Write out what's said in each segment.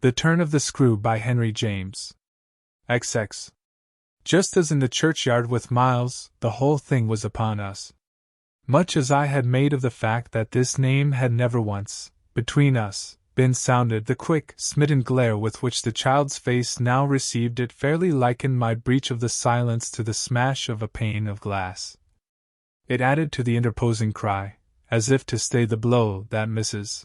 The Turn of the Screw by Henry James. XX. Just as in the churchyard with Miles, the whole thing was upon us. Much as I had made of the fact that this name had never once, between us, been sounded, the quick, smitten glare with which the child's face now received it fairly likened my breach of the silence to the smash of a pane of glass. It added to the interposing cry, as if to stay the blow, that Mrs.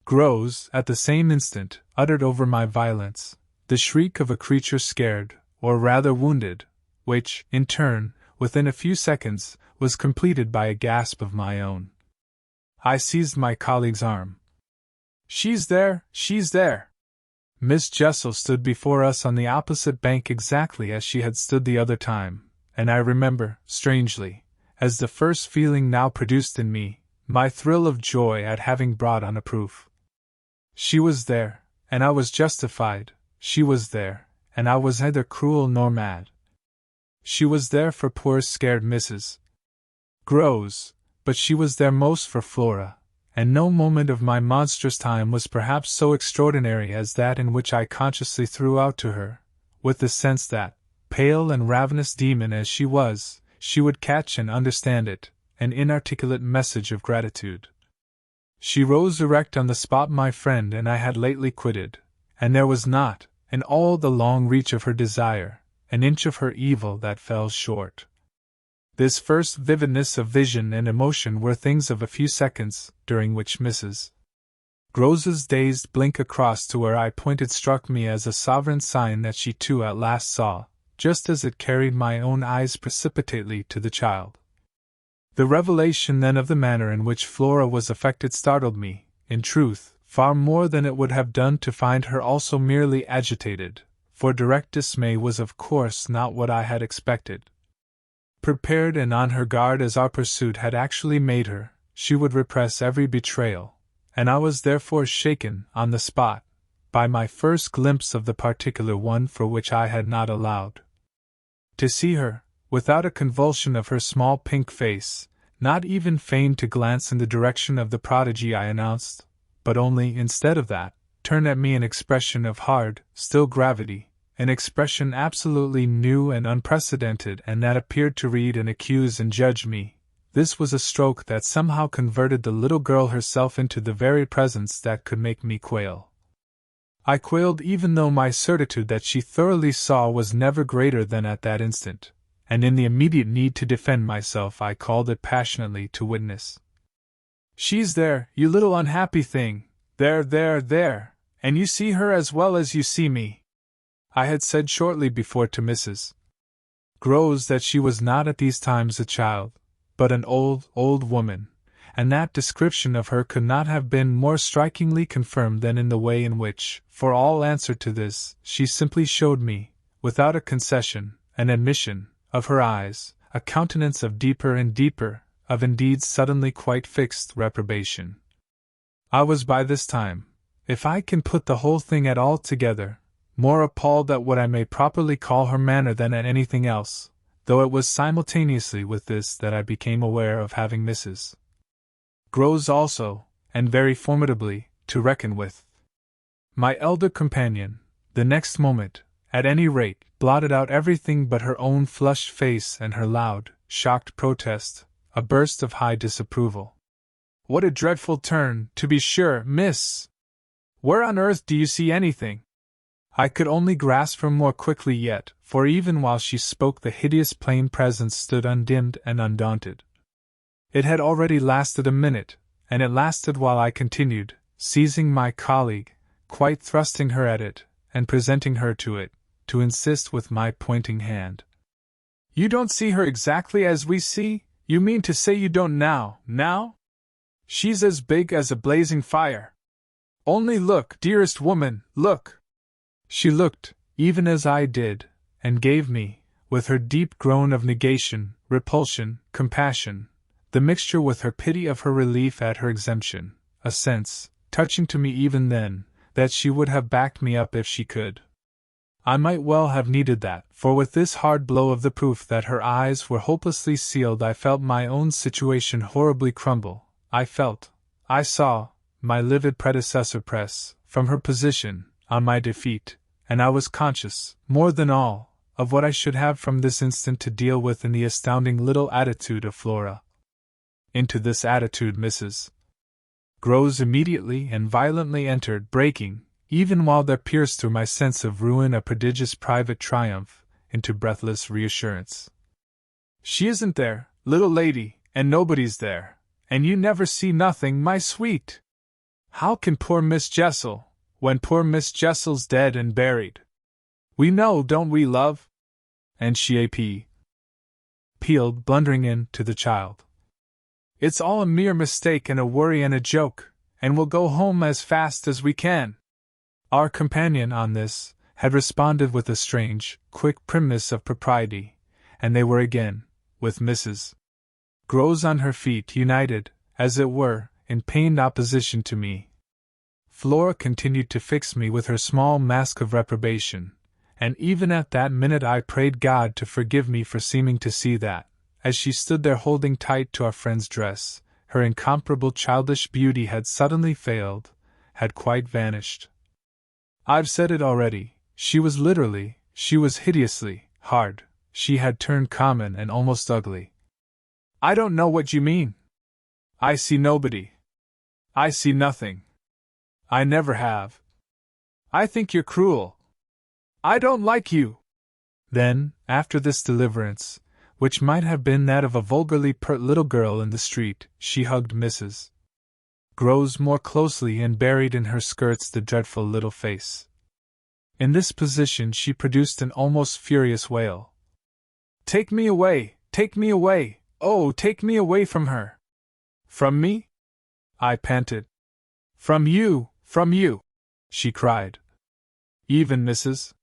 Groves, at the same instant, uttered over my violence, the shriek of a creature scared, or rather wounded, which, in turn, within a few seconds, was completed by a gasp of my own. I seized my colleague's arm. "She's there! She's there!" Miss Jessel stood before us on the opposite bank exactly as she had stood the other time, and I remember, strangely, as the first feeling now produced in me, my thrill of joy at having brought on a proof. She was there, and I was justified. She was there, and I was neither cruel nor mad. She was there for poor scared Mrs. Groves, but she was there most for Flora, and no moment of my monstrous time was perhaps so extraordinary as that in which I consciously threw out to her, with the sense that, pale and ravenous demon as she was, she would catch and understand it, an inarticulate message of gratitude. She rose erect on the spot my friend and I had lately quitted, and there was not, in all the long reach of her desire, an inch of her evil that fell short. This first vividness of vision and emotion were things of a few seconds, during which Mrs. Groves's dazed blink across to where I pointed struck me as a sovereign sign that she too at last saw, just as it carried my own eyes precipitately to the child. The revelation then of the manner in which Flora was affected startled me, in truth, far more than it would have done to find her also merely agitated, for direct dismay was of course not what I had expected. Prepared and on her guard as our pursuit had actually made her, she would repress every betrayal, and I was therefore shaken, on the spot, by my first glimpse of the particular one for which I had not allowed to see her, without a convulsion of her small pink face, not even feigned to glance in the direction of the prodigy I announced, but only, instead of that, turned at me an expression of hard, still gravity, an expression absolutely new and unprecedented and that appeared to read and accuse and judge me. This was a stroke that somehow converted the little girl herself into the very presence that could make me quail. I quailed even though my certitude that she thoroughly saw was never greater than at that instant, and in the immediate need to defend myself I called it passionately to witness. "She's there, you little unhappy thing, there, and you see her as well as you see me." I had said shortly before to Mrs. Groves that she was not at these times a child, but an old woman, and that description of her could not have been more strikingly confirmed than in the way in which, for all answer to this, she simply showed me, without a concession, an admission, of her eyes, a countenance of deeper and deeper, of indeed suddenly quite fixed reprobation. I was by this time, if I can put the whole thing at all together, more appalled at what I may properly call her manner than at anything else, though it was simultaneously with this that I became aware of having Mrs. Groves also, and very formidably, to reckon with. My elder companion, the next moment, at any rate, blotted out everything but her own flushed face and her loud, shocked protest, a burst of high disapproval. "What a dreadful turn, to be sure, miss! Where on earth do you see anything?" I could only grasp her more quickly yet, for even while she spoke the hideous plain presence stood undimmed and undaunted. It had already lasted a minute, and it lasted while I continued, seizing my colleague, quite thrusting her at it, and presenting her to it, to insist with my pointing hand. "You don't see her exactly as we see? You mean to say you don't now? She's as big as a blazing fire. Only look, dearest woman, look!" She looked, even as I did, and gave me, with her deep groan of negation, repulsion, compassion, the mixture with her pity of her relief at her exemption, a sense, touching to me even then, that she would have backed me up if she could. I might well have needed that, for with this hard blow of the proof that her eyes were hopelessly sealed I felt my own situation horribly crumble. I saw, my livid predecessor press, from her position, on my defeat, and I was conscious, more than all, of what I should have from this instant to deal with in the astounding little attitude of Flora. Into this attitude Mrs. Groves immediately and violently entered, breaking, even while there pierced through my sense of ruin a prodigious private triumph, into breathless reassurance. "She isn't there, little lady, and nobody's there, and you never see nothing, my sweet! How can poor Miss Jessel, when poor Miss Jessel's dead and buried? We know, don't we, love?" And she pealed, blundering in, to the child. "It's all a mere mistake and a worry and a joke, and we'll go home as fast as we can." Our companion, on this, had responded with a strange, quick primness of propriety, and they were again, with Mrs. Groves on her feet, united, as it were, in pained opposition to me. Flora continued to fix me with her small mask of reprobation, and even at that minute I prayed God to forgive me for seeming to see that, as she stood there holding tight to our friend's dress, her incomparable childish beauty had suddenly failed, had quite vanished. I've said it already, she was hideously, hard, she had turned common and almost ugly. "I don't know what you mean. I see nobody. I see nothing. I never have. I think you're cruel. I don't like you." Then, after this deliverance, which might have been that of a vulgarly pert little girl in the street, she hugged Mrs. Groves more closely and buried in her skirts the dreadful little face. In this position she produced an almost furious wail. "Take me away! Take me away! Oh, take me away from her!" "From me?" I panted. From you, she cried. Even Mrs.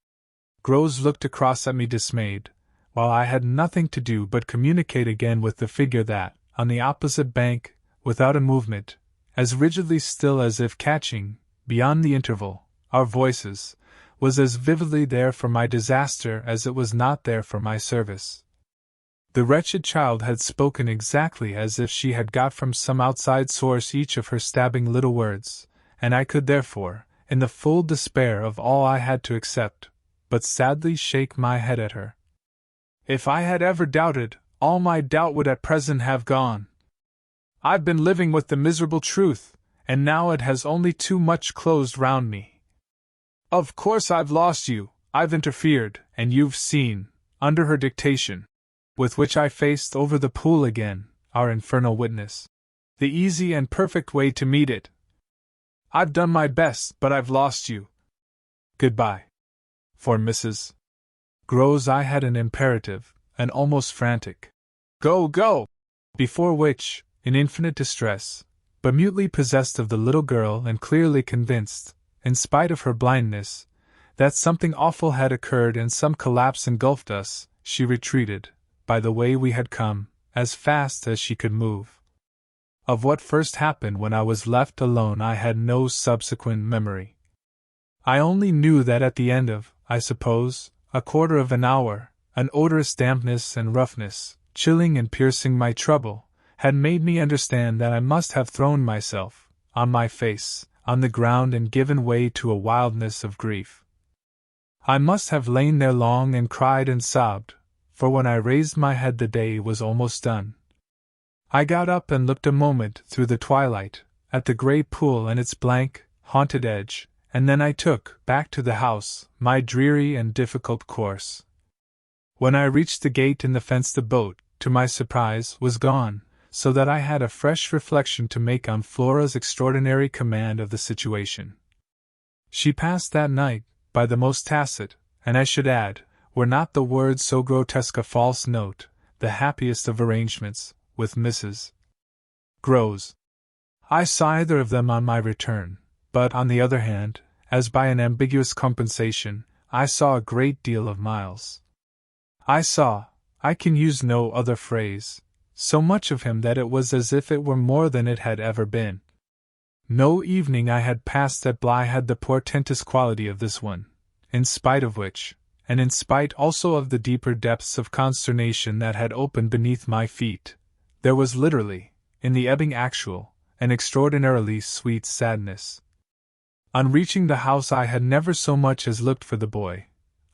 Groves looked across at me dismayed, while I had nothing to do but communicate again with the figure that, on the opposite bank, without a movement, as rigidly still as if catching, beyond the interval, our voices, was as vividly there for my disaster as it was not there for my service. The wretched child had spoken exactly as if she had got from some outside source each of her stabbing little words, and I could therefore, in the full despair of all I had to accept, but sadly shake my head at her. If I had ever doubted, all my doubt would at present have gone. I've been living with the miserable truth, and now it has only too much closed round me. Of course I've lost you, I've interfered, and you've seen, under her dictation, with which I faced over the pool again, our infernal witness, the easy and perfect way to meet it. I've done my best, but I've lost you. Goodbye. For Mrs. Groves I had an imperative, an almost frantic, "Go, go!" before which, in infinite distress, but mutely possessed of the little girl and clearly convinced, in spite of her blindness, that something awful had occurred and some collapse engulfed us, she retreated, by the way we had come, as fast as she could move. Of what first happened when I was left alone I had no subsequent memory. I only knew that at the end of, I suppose, a quarter of an hour, an odorous dampness and roughness, chilling and piercing my trouble, had made me understand that I must have thrown myself, on my face, on the ground and given way to a wildness of grief. I must have lain there long and cried and sobbed, for when I raised my head the day was almost done. I got up and looked a moment through the twilight, at the grey pool and its blank, haunted edge, and then I took, back to the house, my dreary and difficult course. When I reached the gate in the fence the boat, to my surprise, was gone, so that I had a fresh reflection to make on Flora's extraordinary command of the situation. She passed that night, by the most tacit, and I should add, were not the words so grotesque a false note, the happiest of arrangements, with Mrs. Groves. I saw either of them on my return, but on the other hand, as by an ambiguous compensation, I saw a great deal of Miles. I can use no other phrase, so much of him that it was as if it were more than it had ever been. No evening I had passed at Bly had the portentous quality of this one, in spite of which, and in spite also of the deeper depths of consternation that had opened beneath my feet, there was literally, in the ebbing actual, an extraordinarily sweet sadness. On reaching the house, I had never so much as looked for the boy.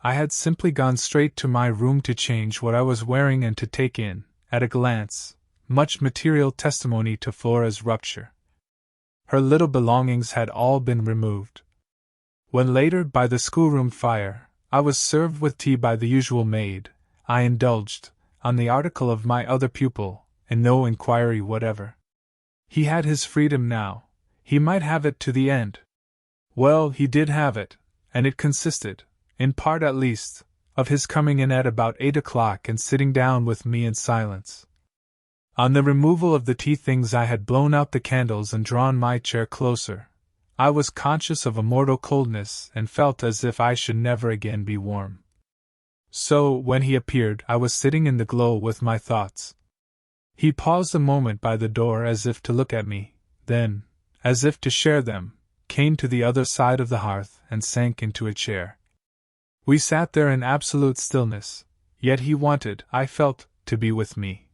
I had simply gone straight to my room to change what I was wearing and to take in, at a glance, much material testimony to Flora's rupture. Her little belongings had all been removed. When later, by the schoolroom fire, I was served with tea by the usual maid, I indulged, on the article of my other pupil, in no inquiry whatever. He had his freedom now, he might have it to the end. Well, he did have it, and it consisted, in part at least, of his coming in at about 8 o'clock and sitting down with me in silence. On the removal of the tea things, I had blown out the candles and drawn my chair closer. I was conscious of a mortal coldness and felt as if I should never again be warm. So, when he appeared, I was sitting in the glow with my thoughts. He paused a moment by the door as if to look at me, then, as if to share them, came to the other side of the hearth and sank into a chair. We sat there in absolute stillness, yet he wanted, I felt, to be with me.